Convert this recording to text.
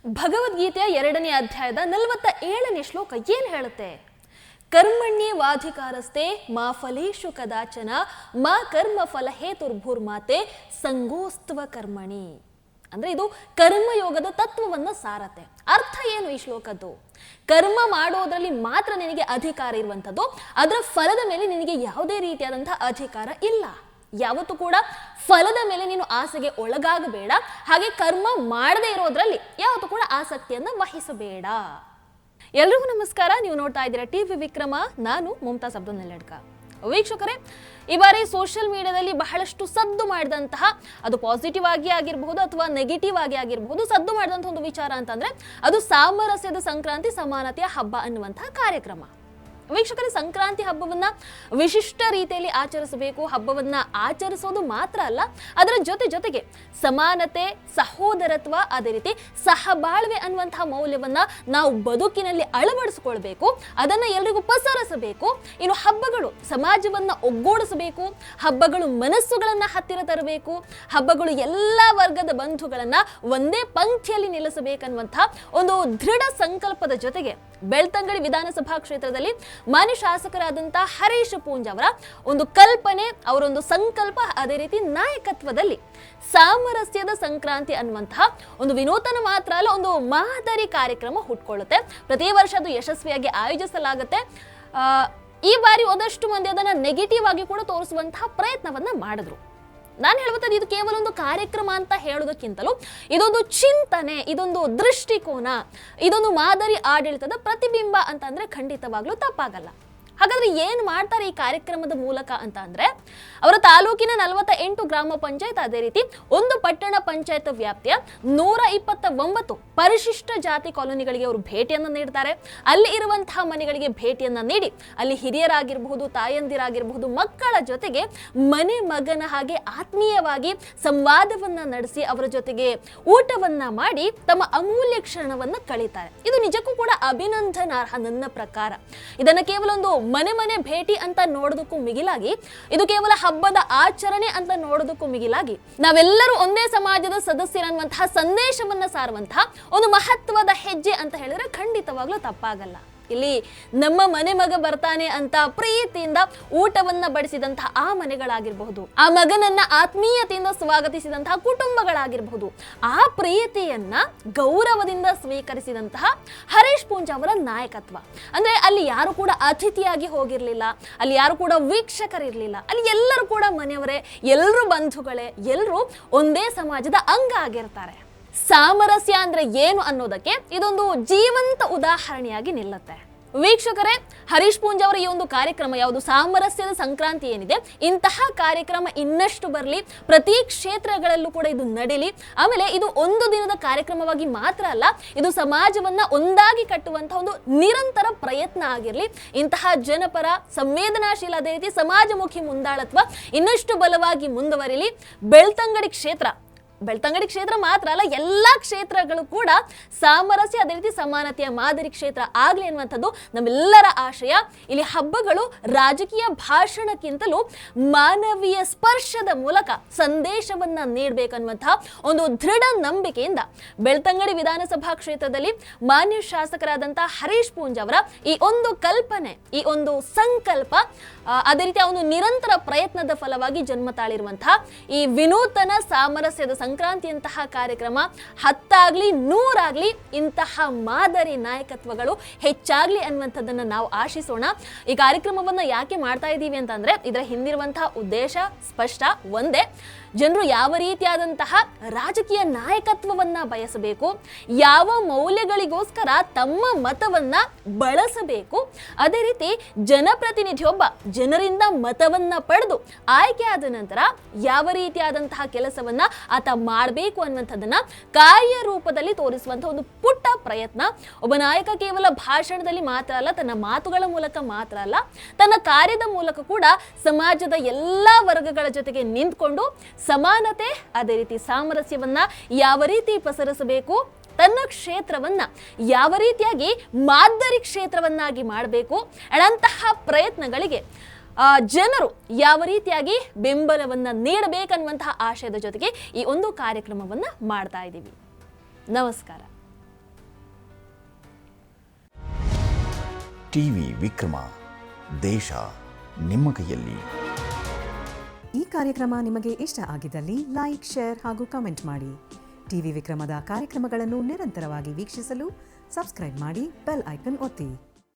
ಭಗವದ್ಗೀತೆಯ 2ನೇ ಅಧ್ಯಾಯದ 47ನೇ ಶ್ಲೋಕ ಏನು ಹೇಳುತ್ತೆ? ಕರ್ಮಣ್ಯೇವಾಧಿಕಾರಸ್ತೆ ಮಾ ಫಲೇಷು ಕದಾಚನ ಮಾ ಕರ್ಮ ಫಲ ಹೇತುರ್ಭುರ್ಮಾತೆ ಸಂಗೋಸ್ತ್ವ ಕರ್ಮಣಿ. ಅಂದ್ರೆ ಇದು ಕರ್ಮಯೋಗದ ತತ್ವವನ್ನ ಸಾರತ್ತೆ. ಅರ್ಥ ಏನು ಈ ಶ್ಲೋಕದ್ದು? ಕರ್ಮ ಮಾಡೋದ್ರಲ್ಲಿ ಮಾತ್ರ ನಿನಗೆ ಅಧಿಕಾರ ಇರುವಂಥದ್ದು, ಅದರ ಫಲದ ಮೇಲೆ ನಿನಗೆ ಯಾವುದೇ ರೀತಿಯಾದಂತಹ ಅಧಿಕಾರ ಇಲ್ಲ. ಯಾವತ್ತೂ ಕೂಡ ಫಲದ ಮೇಲೆ ನೀನು ಆಸೆಗೆ ಒಳಗಾಗಬೇಡ, ಹಾಗೆ ಕರ್ಮ ಮಾಡದೇ ಇರೋದ್ರಲ್ಲಿ ಯಾವತ್ತೂ ಕೂಡ ಆಸಕ್ತಿಯನ್ನ ವಹಿಸಬೇಡ. ಎಲ್ರಿಗೂ ನಮಸ್ಕಾರ. ನೀವು ನೋಡ್ತಾ ಇದ್ದೀರಾ ಟಿವಿ ವಿಕ್ರಮ. ನಾನು ಮುಮ್ತಾಜ್ ಅಬ್ದುಲ್ ನೆಲ್ಲಡ್ಕ. ವೀಕ್ಷಕರೇ, ಈ ಬಾರಿ ಸೋಷಿಯಲ್ ಮೀಡಿಯಾದಲ್ಲಿ ಬಹಳಷ್ಟು ಸದ್ದು ಮಾಡಿದಂತಹ, ಅದು ಪಾಸಿಟಿವ್ ಆಗಿ ಆಗಿರಬಹುದು ಅಥವಾ ನೆಗೆಟಿವ್ ಆಗಿ ಆಗಿರಬಹುದು, ಸದ್ದು ಮಾಡಿದಂತಹ ಒಂದು ವಿಚಾರ ಅಂತಂದ್ರೆ ಅದು ಸಾಮರಸ್ಯದ ಸಂಕ್ರಾಂತಿ ಸಮಾನತೆಯ ಹಬ್ಬ ಅನ್ನುವಂತಹ ಕಾರ್ಯಕ್ರಮ. ವೀಕ್ಷಕರೇ, ಸಂಕ್ರಾಂತಿ ಹಬ್ಬವನ್ನ ವಿಶಿಷ್ಟ ರೀತಿಯಲ್ಲಿ ಆಚರಿಸಬೇಕು. ಹಬ್ಬವನ್ನ ಆಚರಿಸೋದು ಮಾತ್ರ ಅಲ್ಲ, ಅದರ ಜೊತೆಗೆ ಸಮಾನತೆ, ಸಹೋದರತ್ವ, ಅದೇ ರೀತಿ ಸಹಬಾಳ್ವೆ ಅನ್ನುವಂತಹ ಮೌಲ್ಯವನ್ನ ನಾವು ಬದುಕಿನಲ್ಲಿ ಅಳವಡಿಸಿಕೊಳ್ಬೇಕು. ಅದನ್ನ ಎಲ್ರಿಗೂ ಪಸರಿಸಬೇಕು. ಇನ್ನು ಹಬ್ಬಗಳು ಸಮಾಜವನ್ನ ಒಗ್ಗೂಡಿಸಬೇಕು. ಹಬ್ಬಗಳು ಮನಸ್ಸುಗಳನ್ನ ಹತ್ತಿರ ತರಬೇಕು. ಹಬ್ಬಗಳು ಎಲ್ಲ ವರ್ಗದ ಬಂಧುಗಳನ್ನ ಒಂದೇ ಪಂಕ್ತಿಯಲ್ಲಿ ನಿಲ್ಲಿಸಬೇಕನ್ನುವಂತಹ ಒಂದು ದೃಢ ಸಂಕಲ್ಪದ ಜೊತೆಗೆ ಬೆಳ್ತಂಗಡಿ ವಿಧಾನಸಭಾ ಕ್ಷೇತ್ರದಲ್ಲಿ ಮಾನ್ಯ ಶಾಸಕರಾದಂತಹ ಹರೀಶ್ ಪೂಂಜ್ ಅವರ ಒಂದು ಕಲ್ಪನೆ, ಅವರೊಂದು ಸಂಕಲ್ಪ, ಅದೇ ರೀತಿ ನಾಯಕತ್ವದಲ್ಲಿ ಸಾಮರಸ್ಯದ ಸಂಕ್ರಾಂತಿ ಅನ್ನುವಂತಹ ಒಂದು ವಿನೂತನ ಮಾತ್ರ ಅಲ್ಲ, ಒಂದು ಮಾದರಿ ಕಾರ್ಯಕ್ರಮ ಹುಟ್ಕೊಳ್ಳುತ್ತೆ. ಪ್ರತಿ ವರ್ಷ ಅದು ಯಶಸ್ವಿಯಾಗಿ ಆಯೋಜಿಸಲಾಗುತ್ತೆ. ಈ ಬಾರಿ ಒಂದಷ್ಟು ಮಂದಿ ಅದನ್ನ ನೆಗೆಟಿವ್ ಆಗಿ ಕೂಡ ತೋರಿಸುವಂತಹ ಪ್ರಯತ್ನವನ್ನ ಮಾಡಿದ್ರು. ನಾನು ಹೇಳುವಂಥದ್ದು ಇದು ಕೇವಲ ಒಂದು ಕಾರ್ಯಕ್ರಮ ಅಂತ ಹೇಳೋದಕ್ಕಿಂತಲೂ ಇದೊಂದು ಚಿಂತನೆ, ಇದೊಂದು ದೃಷ್ಟಿಕೋನ, ಇದೊಂದು ಮಾದರಿ ಆಡಳಿತದ ಪ್ರತಿಬಿಂಬ ಅಂತಂದ್ರೆ ಖಂಡಿತವಾಗ್ಲೂ ತಪ್ಪಾಗಲ್ಲ. ಹಾಗಾದ್ರೆ ಏನ್ ಮಾಡ್ತಾರೆ ಈ ಕಾರ್ಯಕ್ರಮದ ಮೂಲಕ ಅಂತ ಅಂದ್ರೆ, ಅವರ ತಾಲೂಕಿನ 48 ಗ್ರಾಮ ಪಂಚಾಯತ್, ಅದೇ ರೀತಿ ಒಂದು ಪಟ್ಟಣ ಪಂಚಾಯತ್ ವ್ಯಾಪ್ತಿಯ 129 ಪರಿಶಿಷ್ಟ ಜಾತಿ ಕಾಲೋನಿಗಳಿಗೆ ಅವರು ಭೇಟಿಯನ್ನ ನೀಡ್ತಾರೆ. ಅಲ್ಲಿ ಇರುವಂತಹ ಮನೆಗಳಿಗೆ ಭೇಟಿಯನ್ನ ನೀಡಿ ಅಲ್ಲಿ ಹಿರಿಯರಾಗಿರಬಹುದು, ತಾಯಂದಿರಾಗಿರಬಹುದು, ಮಕ್ಕಳ ಜೊತೆಗೆ ಮನೆ ಮಗನ ಹಾಗೆ ಆತ್ಮೀಯವಾಗಿ ಸಂವಾದವನ್ನ ನಡೆಸಿ ಅವರ ಜೊತೆಗೆ ಊಟವನ್ನ ಮಾಡಿ ತಮ್ಮ ಅಮೂಲ್ಯ ಕ್ಷಣವನ್ನ ಕಳೀತಾರೆ. ಇದು ನಿಜಕ್ಕೂ ಕೂಡ ಅಭಿನಂದನಾರ್ಹ ನನ್ನ ಪ್ರಕಾರ. ಇದನ್ನ ಕೇವಲ ಒಂದು ಮನೆ ಭೇಟಿ ಅಂತ ನೋಡೋದಕ್ಕೂ ಮಿಗಿಲಾಗಿ, ಇದು ಕೇವಲ ಹಬ್ಬದ ಆಚರಣೆ ಅಂತ ನೋಡೋದಕ್ಕೂ ಮಿಗಿಲಾಗಿ, ನಾವೆಲ್ಲರೂ ಒಂದೇ ಸಮಾಜದ ಸದಸ್ಯರನ್ನುವಂತಹ ಸಂದೇಶವನ್ನ ಸಾರುವಂತಹ ಒಂದು ಮಹತ್ವದ ಹೆಜ್ಜೆ ಅಂತ ಹೇಳಿದ್ರೆ ಖಂಡಿತವಾಗ್ಲೂ ತಪ್ಪಾಗಲ್ಲ. ಇಲ್ಲಿ ನಮ್ಮ ಮನೆ ಮಗ ಬರ್ತಾನೆ ಅಂತ ಪ್ರೀತಿಯಿಂದ ಊಟವನ್ನ ಬಡಿಸಿದಂತಹ ಆ ಮನೆಗಳಾಗಿರಬಹುದು, ಆ ಮಗನನ್ನ ಆತ್ಮೀಯತೆಯಿಂದ ಸ್ವಾಗತಿಸಿದಂತಹ ಕುಟುಂಬಗಳಾಗಿರಬಹುದು, ಆ ಪ್ರೀತಿಯನ್ನ ಗೌರವದಿಂದ ಸ್ವೀಕರಿಸಿದಂತಹ ಹರೀಶ್ ಪೂಂಜ್ ಅವರ ನಾಯಕತ್ವ. ಅಂದ್ರೆ ಅಲ್ಲಿ ಯಾರು ಕೂಡ ಅತಿಥಿಯಾಗಿ ಹೋಗಿರ್ಲಿಲ್ಲ, ಅಲ್ಲಿ ಯಾರು ಕೂಡ ವೀಕ್ಷಕರಿರ್ಲಿಲ್ಲ, ಅಲ್ಲಿ ಎಲ್ಲರೂ ಕೂಡ ಮನೆಯವರೇ, ಎಲ್ಲರೂ ಬಂಧುಗಳೇ, ಎಲ್ಲರೂ ಒಂದೇ ಸಮಾಜದ ಅಂಗ ಆಗಿರ್ತಾರೆ. ಸಾಮರಸ್ಯ ಅಂದ್ರೆ ಏನು ಅನ್ನೋದಕ್ಕೆ ಇದೊಂದು ಜೀವಂತ ಉದಾಹರಣೆಯಾಗಿ ನಿಲ್ಲುತ್ತೆ. ವೀಕ್ಷಕರೇ, ಹರೀಶ್ ಪೂಂಜ್ ಅವರ ಈ ಒಂದು ಕಾರ್ಯಕ್ರಮ, ಯಾವುದು ಸಾಮರಸ್ಯದ ಸಂಕ್ರಾಂತಿ ಏನಿದೆ, ಇಂತಹ ಕಾರ್ಯಕ್ರಮ ಇನ್ನಷ್ಟು ಬರಲಿ, ಪ್ರತಿ ಕ್ಷೇತ್ರಗಳಲ್ಲೂ ಕೂಡ ಇದು ನಡೀಲಿ. ಆಮೇಲೆ ಇದು ಒಂದು ದಿನದ ಕಾರ್ಯಕ್ರಮವಾಗಿ ಮಾತ್ರ ಅಲ್ಲ, ಇದು ಸಮಾಜವನ್ನ ಒಂದಾಗಿ ಕಟ್ಟುವಂತಹ ಒಂದು ನಿರಂತರ ಪ್ರಯತ್ನ ಆಗಿರಲಿ. ಇಂತಹ ಜನಪರ, ಸಂವೇದನಾಶೀಲ, ಅದೇ ರೀತಿ ಸಮಾಜಮುಖಿ ಮುಂದಾಳತ್ವ ಇನ್ನಷ್ಟು ಬಲವಾಗಿ ಮುಂದುವರಿಲಿ. ಬೆಳ್ತಂಗಡಿ ಕ್ಷೇತ್ರ ಮಾತ್ರ ಅಲ್ಲ, ಎಲ್ಲಾ ಕ್ಷೇತ್ರಗಳು ಕೂಡ ಸಾಮರಸ್ಯ, ಅದೇ ರೀತಿ ಸಮಾನತೆಯ ಮಾದರಿ ಕ್ಷೇತ್ರ ಆಗ್ಲಿ ಅನ್ನುವಂಥದ್ದು ನಮ್ಮೆಲ್ಲರ ಆಶಯ. ಇಲ್ಲಿ ಹಬ್ಬಗಳು ರಾಜಕೀಯ ಭಾಷಣಕ್ಕಿಂತಲೂ ಮಾನವೀಯ ಸ್ಪರ್ಶದ ಮೂಲಕ ಸಂದೇಶವನ್ನ ನೀಡಬೇಕನ್ನುವಂತಹ ಒಂದು ದೃಢ ನಂಬಿಕೆಯಿಂದ ಬೆಳ್ತಂಗಡಿ ವಿಧಾನಸಭಾ ಕ್ಷೇತ್ರದಲ್ಲಿ ಮಾನ್ಯ ಶಾಸಕರಾದಂತಹ ಹರೀಶ್ ಪೂಂಜ್ ಅವರ ಈ ಒಂದು ಕಲ್ಪನೆ, ಈ ಒಂದು ಸಂಕಲ್ಪ, ಅದೇ ರೀತಿ ಒಂದು ನಿರಂತರ ಪ್ರಯತ್ನದ ಫಲವಾಗಿ ಜನ್ಮ ತಾಳಿರುವಂತಹ ಈ ವಿನೂತನ ಸಾಮರಸ್ಯದ ಸಂಕ್ರಾಂತಿಯಂತಹ ಕಾರ್ಯಕ್ರಮ 10 ಆಗ್ಲಿ 100 ಆಗ್ಲಿ ಇಂತಹ ಮಾದರಿ ನಾಯಕತ್ವಗಳು ಹೆಚ್ಚಾಗ್ಲಿ ಅನ್ನುವಂಥದ್ದನ್ನ ನಾವು ಆಶಿಸೋಣ. ಈ ಕಾರ್ಯಕ್ರಮವನ್ನ ಯಾಕೆ ಮಾಡ್ತಾ ಇದ್ದೀವಿ ಅಂತಂದ್ರೆ, ಇದರ ಹಿಂದಿರುವಂತಹ ಉದ್ದೇಶ ಸ್ಪಷ್ಟ, ಒಂದೇ, ಜನರು ಯಾವ ರೀತಿಯಾದಂತಹ ರಾಜಕೀಯ ನಾಯಕತ್ವವನ್ನ ಬಯಸಬೇಕು, ಯಾವ ಮೌಲ್ಯಗಳಿಗೋಸ್ಕರ ತಮ್ಮ ಮತವನ್ನ ಬಳಸಬೇಕು, ಅದೇ ರೀತಿ ಜನಪ್ರತಿನಿಧಿಯೊಬ್ಬ ಜನರಿಂದ ಮತವನ್ನ ಪಡೆದು ಆಯ್ಕೆ ಆದ ನಂತರ ಯಾವ ರೀತಿಯಾದಂತಹ ಕೆಲಸವನ್ನ ಆತ ಮಾಡಬೇಕು ಅನ್ನುವಂಥದ್ದನ್ನ ಕಾರ್ಯರೂಪದಲ್ಲಿ ತೋರಿಸುವಂತಹ ಒಂದು ಪುಟ್ಟ ಪ್ರಯತ್ನ. ಒಬ್ಬ ನಾಯಕ ಕೇವಲ ಭಾಷಣದಲ್ಲಿ ಮಾತ್ರ ಅಲ್ಲ, ತನ್ನ ಮಾತುಗಳ ಮೂಲಕ ಮಾತ್ರ ಅಲ್ಲ, ತನ್ನ ಕಾರ್ಯದ ಮೂಲಕ ಕೂಡ ಸಮಾಜದ ಎಲ್ಲಾ ವರ್ಗಗಳ ಜೊತೆಗೆ ನಿಂತ್ಕೊಂಡು ಸಮಾನತೆ, ಅದೇ ರೀತಿ ಸಾಮರಸ್ಯವನ್ನ ಯಾವ ರೀತಿ ಪಸರಿಸಬೇಕು, ತನ್ನ ಕ್ಷೇತ್ರವನ್ನ ಯಾವ ರೀತಿಯಾಗಿ ಮಾದರಿ ಕ್ಷೇತ್ರವನ್ನಾಗಿ ಮಾಡಬೇಕು, ಅಂತಹ ಪ್ರಯತ್ನಗಳಿಗೆ ಜನರು ಯಾವ ರೀತಿಯಾಗಿ ಬೆಂಬಲವನ್ನ ನೀಡಬೇಕನ್ನುವಂತಹ ಆಶಯದ ಜೊತೆಗೆ ಈ ಒಂದು ಕಾರ್ಯಕ್ರಮವನ್ನ ಮಾಡ್ತಾ ಇದ್ದೀವಿ. ನಮಸ್ಕಾರ. ಟಿವಿ ವಿಕ್ರಮ, ದೇಶ ನಿಮ್ಮ ಕೈಯಲ್ಲಿ. ಈ ಕಾರ್ಯಕ್ರಮ ನಿಮಗೆ ಇಷ್ಟ ಆಗಿದ್ದಲ್ಲಿ ಲೈಕ್, ಶೇರ್ ಹಾಗೂ ಕಮೆಂಟ್ ಮಾಡಿ. ಟಿವಿ ವಿಕ್ರಮದ ಕಾರ್ಯಕ್ರಮಗಳನ್ನು ನಿರಂತರವಾಗಿ ವೀಕ್ಷಿಸಲು ಸಬ್ಸ್ಕ್ರೈಬ್ ಮಾಡಿ, ಬೆಲ್ ಐಕನ್ ಒತ್ತಿ.